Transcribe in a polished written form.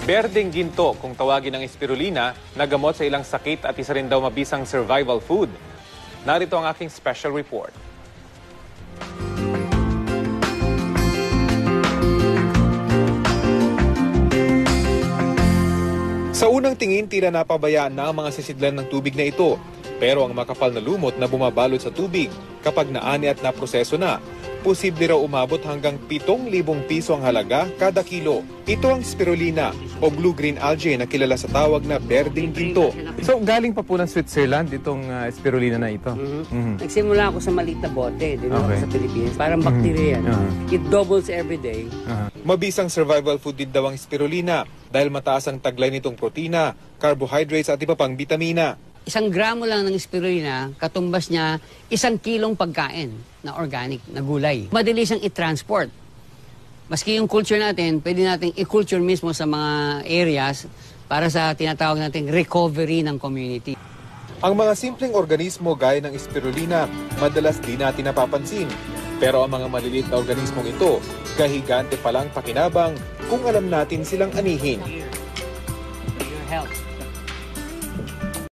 Berdeng ginto kung tawagin ng spirulina na gamot sa ilang sakit at isa rin daw mabisang survival food. Narito ang aking special report. Sa unang tingin, tila napabayaan na ang mga sisidlan ng tubig na ito. Pero ang makapal na lumot na bumabalot sa tubig, kapag naani at naproseso na, posible raw umabot hanggang 7,000 piso ang halaga kada kilo. Ito ang spirulina o blue-green algae na kilala sa tawag na berdeng ginto. So galing pa po ng Switzerland itong spirulina na ito? Nagsimula ako sa maliit na bote, dinala ko sa Pilipinas. Parang bacteria yan. It doubles every day. Mabisang survival food din daw ang spirulina dahil mataas ang taglay nitong protina, carbohydrates at iba pang bitamina. 1 gramo lang ng spirulina, katumbas niya 1 kilong pagkain na organic, na gulay. Madali siyang i-transport. Maski yung culture natin, pwede natin i-culture mismo sa mga areas para sa tinatawag nating recovery ng community. Ang mga simpleng organismo gaya ng spirulina, madalas di natin napapansin. Pero ang mga maliliit na organismong ito, kahigante palang pakinabang kung alam natin silang anihin. Your health.